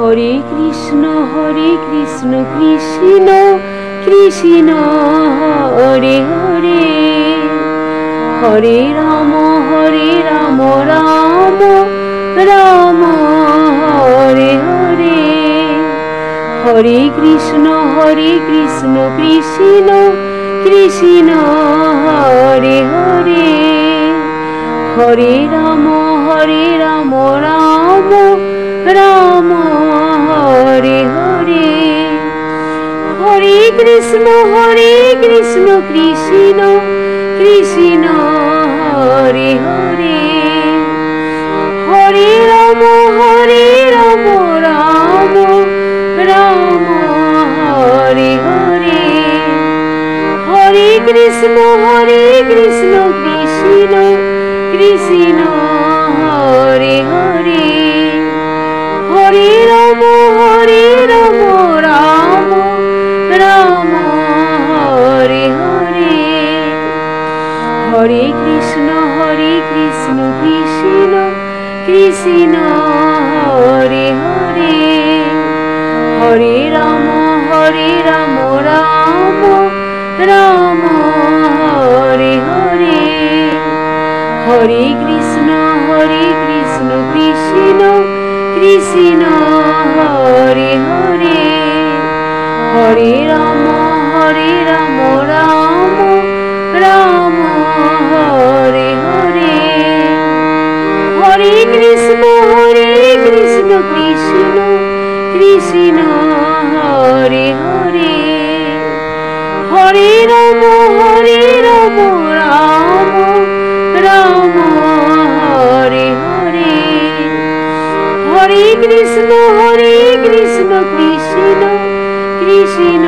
Hare Krishna Krishna Krishna Hare Hare, Hare Ram Ram Ram Hare Hare, Hare Krishna Krishna Krishna Hare Hare, Hare Ram Ram Ram Hare Hare, Hare Krishna Krishna Krishna Hare Hare, Hare Ram Ram Ram Hare Hare, Hare Krishna Krishna Krishna Hare Hare, Hare Ram Ram Ram Hare Hare, Hare Krishna Krishna Krishna Hare Hare, Hare Ram Ram Ram Hare Hare, Hare Krishna Krishna Krishna Hare Hare, Hare Ram Ram Ram Hare Hare, Hare Krishna Krishna Krishna Hare Hare, Hare Ram Ram Ram Hare Hare, Hare Krishna Krishna Krishna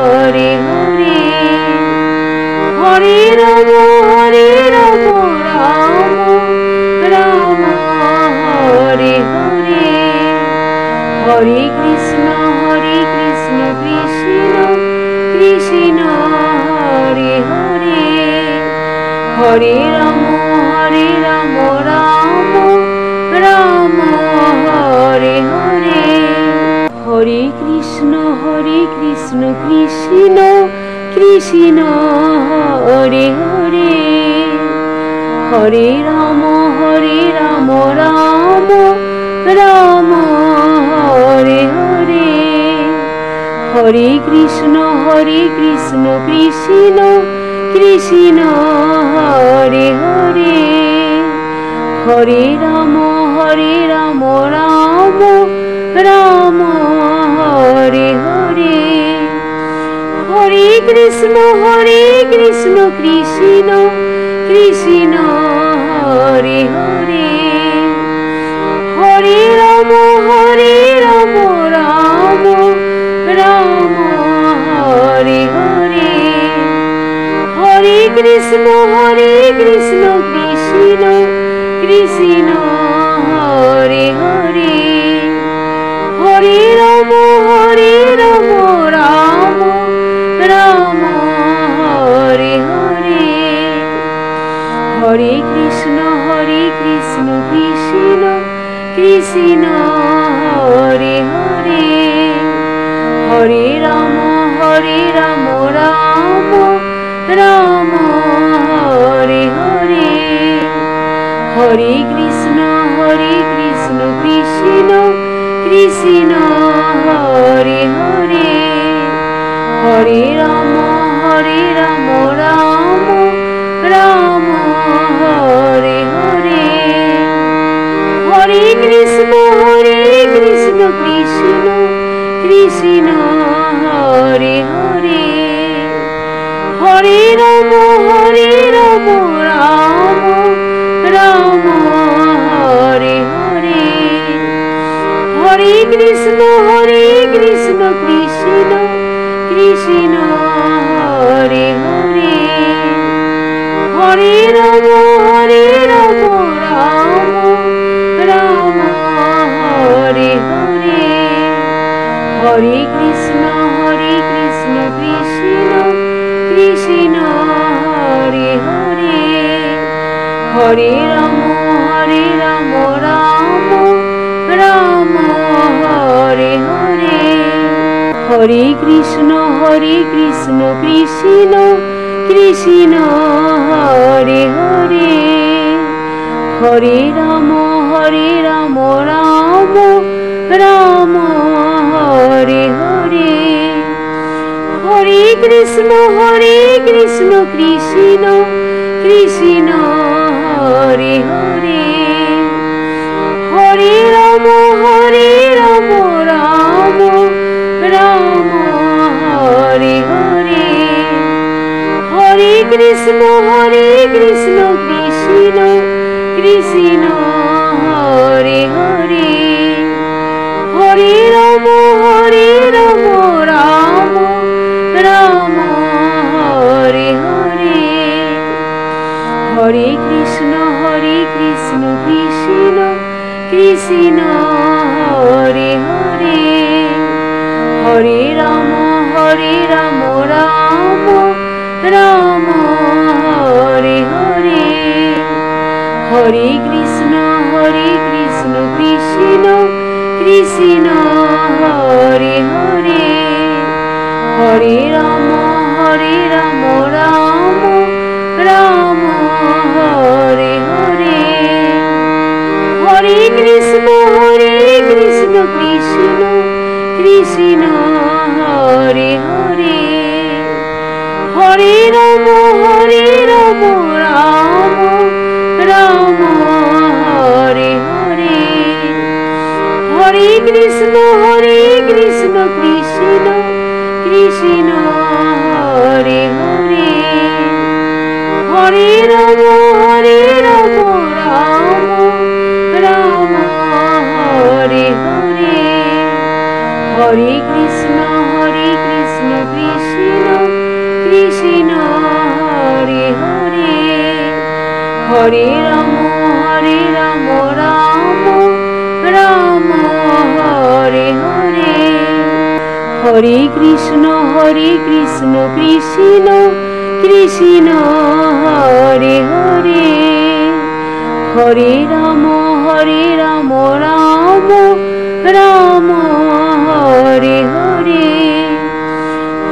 Hare Hare, Hare Ram Ram Hare Hare, Hare Krishna Krishna Krishna Hare Hare, Hare Ram Ram Ram Hare Hare, Hare Krishna Krishna Krishna Hare Hare, Hare Ram Ram Ram Hare Hare, Hare Krishna Krishna Krishna Hare Hare, Hare Ram Ram Ram Hare Hare, Hare Krishna Krishna Krishna Hare Hare, Hare Ram Ram Ram Hare Hare, Hare Krishna Krishna Krishna Hare Hare, Hare Ram Ram Ram Hare Hare, Hare Krishna Krishna Krishna Hare Hare, Hare Ram Ram Ram Hare Hare, Hare Krishna Krishna Krishna Hare Hare, Hare Ram Ram Ram Hare Hare, Hare Krishna Krishna Krishna Hare Hare, Hare Ram Ram Ram Hare Hare, Hare Krishna Krishna Krishna Hare Hare, Hare Ram Ram Ram Hare Hare, Hare Krishna Krishna Krishna Hare Hare, Hare Ram Ram Ram Hare Krishna Krishna Krishna Hare Hare, Hare Ram Ram Ram Hare Hare, Hare Krishna Krishna Krishna Hare Hare, Hare Ram Ram Ram Hare Hare, Hare Krishna Krishna Krishna Hare Hare, Hare Ram Ram Ram Hare Hare, Hare Krishna Krishna Krishna Hare Hare, Hare Ram Ram Ram Hare Hare, Hare Krishna Krishna Krishna Hare Hare, Hare Ram Ram Ram Hare Hare, Hare Krishna Krishna Krishna Hare Hare, Hare Ram Ram Ram Hare Hare, Hare Krishna Krishna Krishna Hare Hare, Hare Ram Ram Ram Hare Hare, Hare Krishna Krishna Krishna Hare Hare, Hare Ram Ram Ram Hare Hare, Hare Krishna Krishna Krishna Hare Hare, Hare Ram Ram Ram Hare Hare,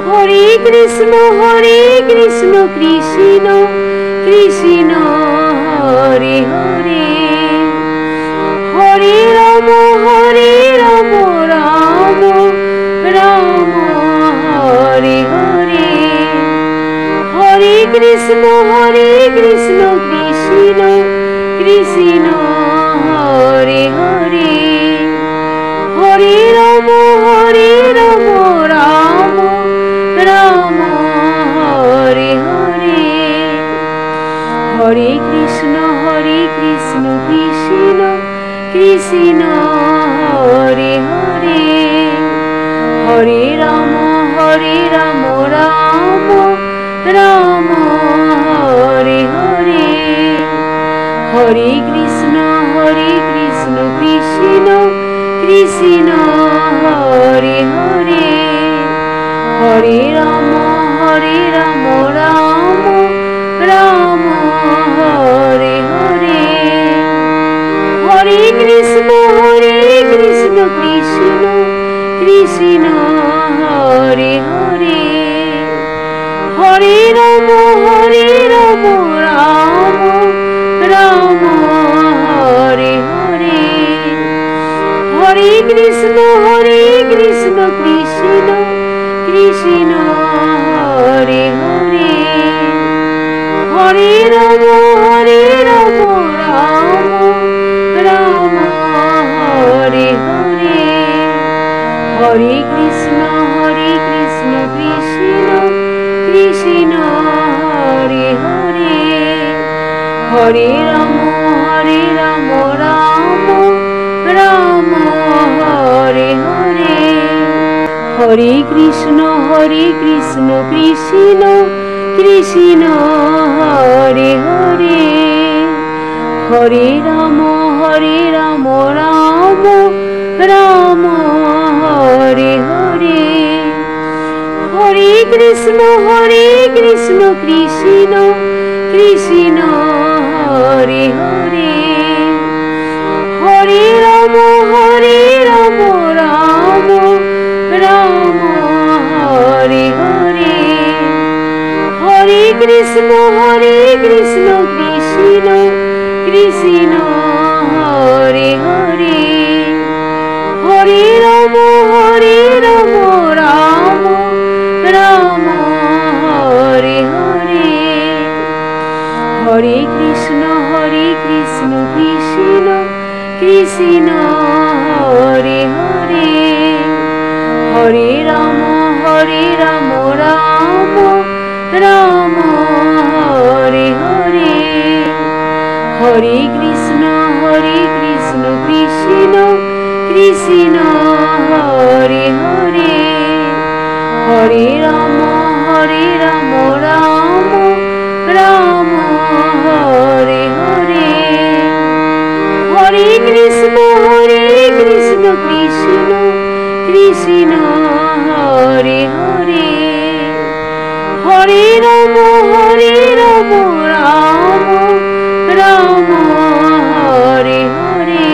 Hare Krishna Krishna Krishna Hare Hare, Hare Ram Ram Ram Hare Hare, Hare Krishna Krishna Krishna Hare Hare, Hare Ram Ram Ram Hare Hare, Hare Krishna Krishna Krishna Hare Hare, Hare Ram Ram Ram Hare Hare, Hare Krishna Krishna Krishna Hare Hare, Hare Ram Ram Ram Hare Hare, Hare Krishna Krishna Krishna Hare Hare, Hare Ram Ram Ram Hare Hare, Hare Krishna Krishna Krishna Hare Hare, Hare Ram Ram Ram Hare Hare, Hare Krishna Krishna Krishna Hare Hare, Hare Ram Ram Ram Hare Hare, Hare Krishna Krishna Krishna Hare Hare, Hare Ram Ram Ram Hare Hare, Hare Krishna Krishna Krishna Hare Hare, Hare Ram Ram Ram Hare Krishna Krishna Krishna Hare Hare Hare Rama Rama Rama Hare Hare Hare Krishna Krishna Krishna Hare Hare Hare Rama Rama Rama Hare Hare Hare Krishna Krishna Krishna Hare Hare Hare Rama Rama Rama Hare Hare Hare Krishna Krishna Krishna Hare Hare Hare Rama Rama Rama Hare Hare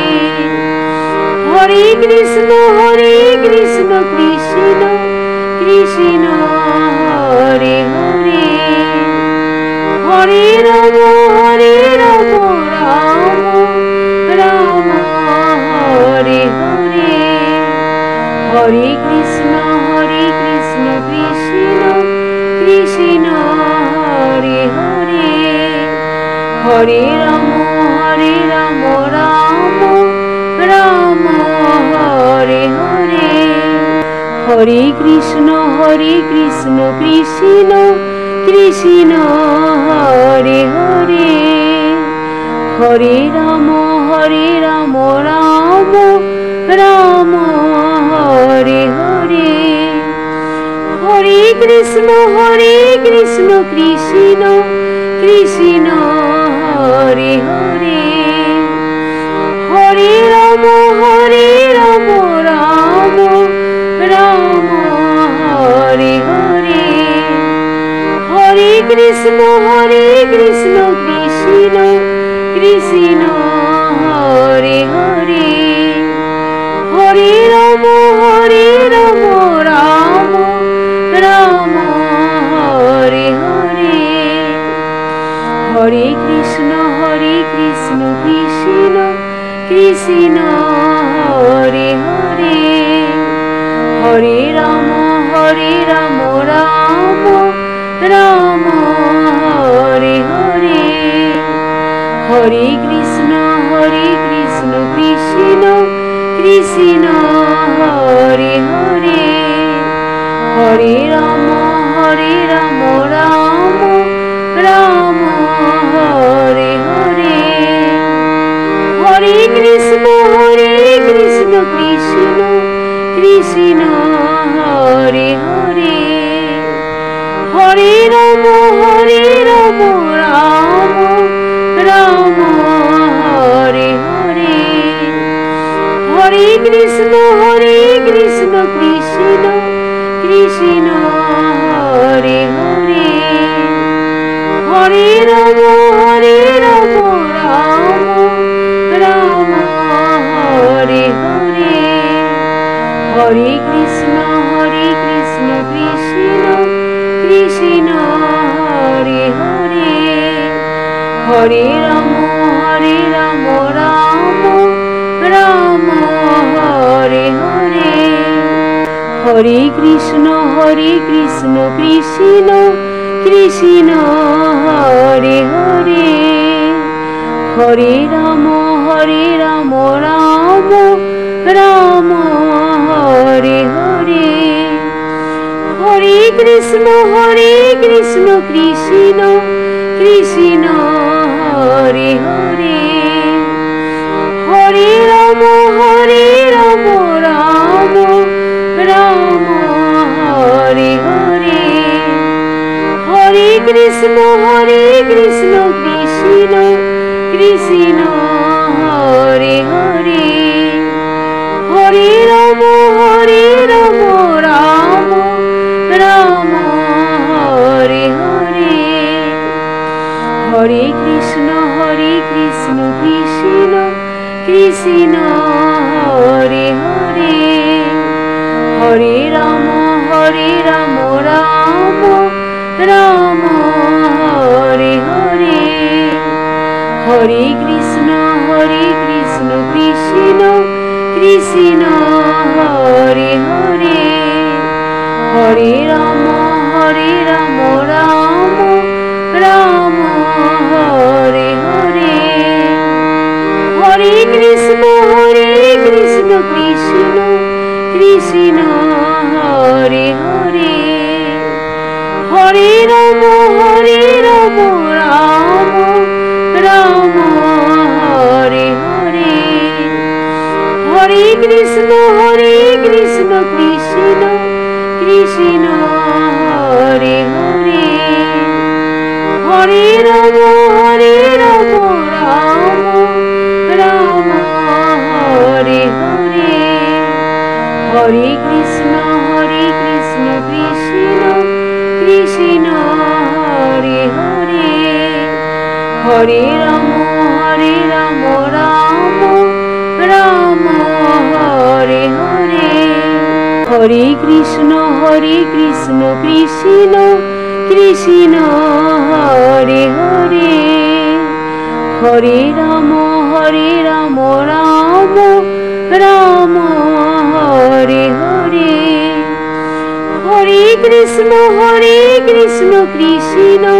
Hare Krishna Krishna Krishna Hare Hare Hare Rama Rama Rama Hare Hare Hare Krishna Krishna Krishna Hare Hare Hare Rama Rama Rama Hare Hare Hare Krishna Krishna Krishna Hare Hare Hare Rama Rama Rama Hare Hare Hare Krishna Krishna Krishna Hare Hare Hare Rama Rama Rama Hare Hare Hare Krishna Krishna Krishna Hare Hare Hare Rama Rama Rama Hare Hare Hare Krishna Krishna Krishna Hare Hare Hare Rama Rama Rama Hare Hare Hare Krishna Krishna Krishna Hare Hare Hare Rama Rama Rama Hare Hare Hare Krishna Krishna Hare Hare Hare Rama Rama Rama Hare Hare Hare Krishna Krishna Hare Hare Hare Rama Rama Hare Hare Hare Krishna Krishna Hare Hare Hare Rama Rama Rama Hare Hare Hare Krishna Krishna Krishna Hare Hare Hare Rama Rama Rama Hare Hare Hare Krishna Krishna Krishna Hare Hare Hare Rama Rama Rama Hare Hare Hare Krishna Krishna Krishna Hare Hare Hare Rama Rama Rama Hare Hare Hare Krishna Krishna Krishna Hare Hare Hare Rama Rama Rama Hare Krishna Hare Hare Hare Rama Rama Rama Hare Hare Hare Krishna Krishna Krishna Hare Hare Hare Rama Rama Rama Hare Hare Hare Krishna Krishna Krishna Hare Hare Hare Rama Rama Hare Hare Hare Krishna Krishna Krishna Hare Hare Hare Rama Rama Hare Hare Hare Krishna Krishna Krishna Hare Hare Hare Rama Rama Hare Hare Hare Krishna Krishna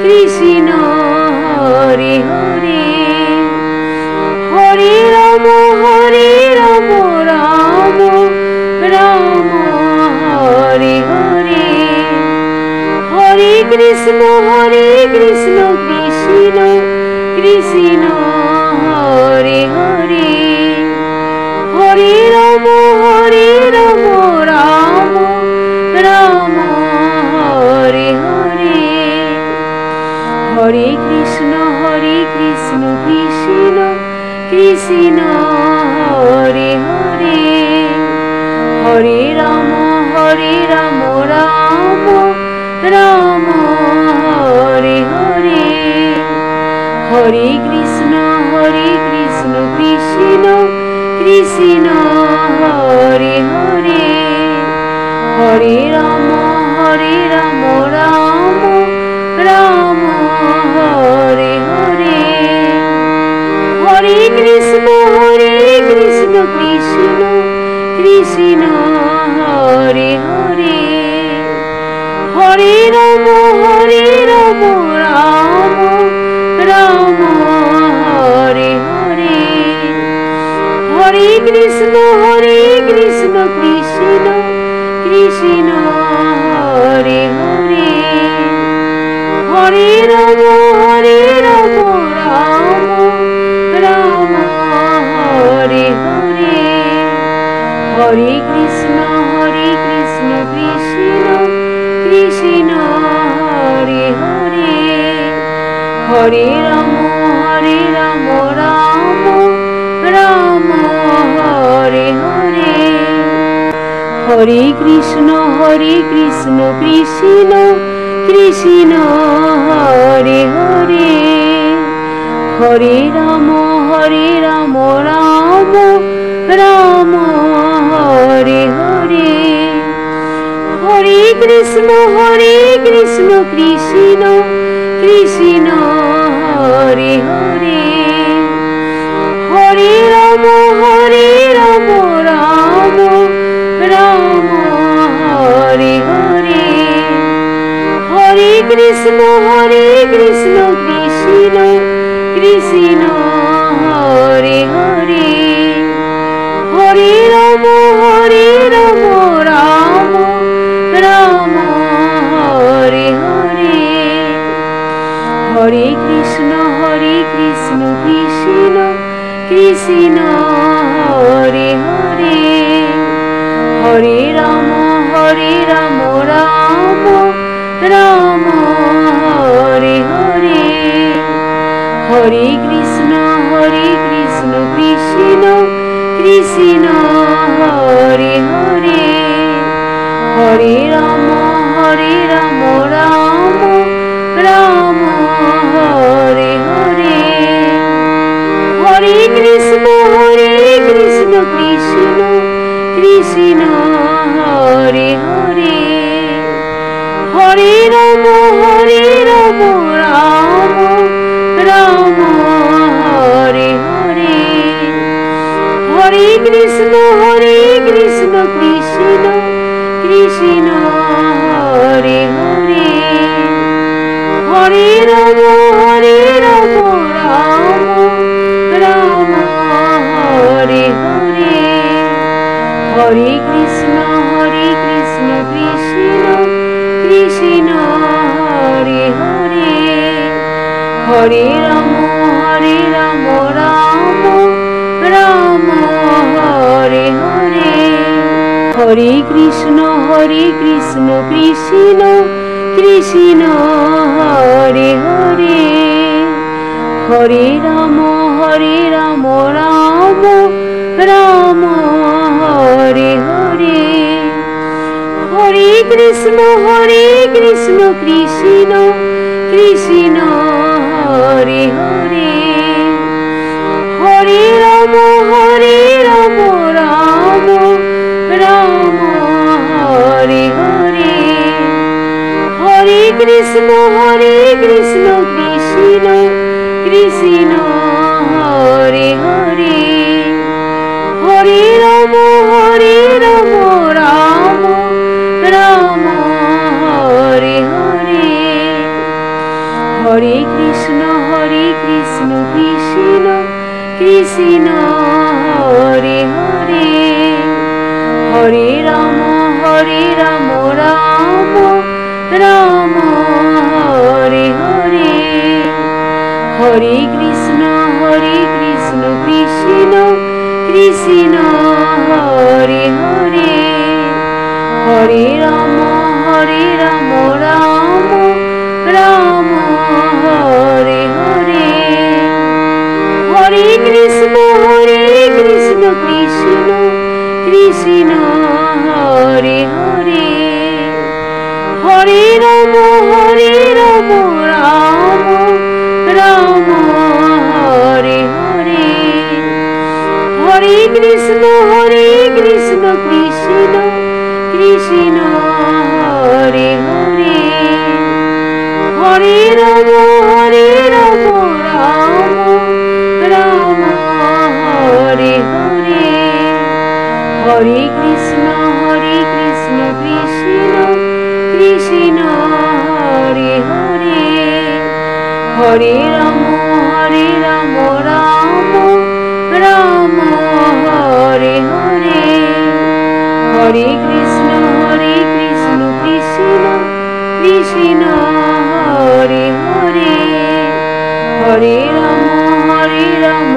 Krishna Hare Hare Hare Rama Rama Hare Hare Hare Krishna Krishna Krishna Hare Hare Hare Rama Rama Hare Hare Hare Krishna Krishna Krishna Hare Hare Hare Rama Rama Hare Hare Hare Krishna Krishna Krishna Hare Hare Hare Rama Rama Hare Hare Hare Krishna Krishna Hare Hare Hare Rama Rama Hare Hare Hare Krishna Krishna Hare Hare Hare Rama Rama Hare Hare Hare Krishna Krishna Hare Hare Hare Rama Rama Hare Hare Hare Krishna Krishna Hare Hare Hare Rama Rama Hare Hare Hare Krishna Krishna Krishna Hare Hare Hare Rama Rama Hare Hare Hare Krishna Krishna Hare Hare Hare Rama Rama Hare Hare Hare Krishna Krishna Hare Hare Hare Rama Rama Hare Hare Hare Krishna Krishna Hare Hare Hare Rama Rama Hare Hare Hare Krishna Krishna Hare Hare Hare Rama Rama Hare Hare Hare Krishna Krishna Krishna Hare Hare, Hare Ram Ram Ram Hare Hare, Hare Krishna Krishna Krishna Hare Hare, Hare Ram Ram Ram Hare Hare, Hare Krishna Krishna Krishna Hare Hare, Hare Ram Ram Ram Hare Hare, Hare Krishna Krishna Krishna Hare Hare, Hare Ram Ram Ram Hare Hare, Hare Krishna Krishna Krishna Hare Hare, Hare Ram Ram Ram Hare Hare, Hare Krishna Krishna Krishna Hare Hare, Hare Ram Ram Ram Hare Hare, Hare Krishna Krishna Krishna Hare Hare, Hare Ram Ram Ram Hare Hare, Hare Krishna Krishna Krishna Hare Hare, Hare Ram Ram Ram Hare Hare, Hare Krishna Krishna Krishna Hare Hare, Hare Ram Ram Hare Hare, Hare Krishna Krishna Krishna Hare Hare, Hare Ram Ram Ram Hare Hare, Hare Krishna Krishna Krishna Hare Hare, Hare Ram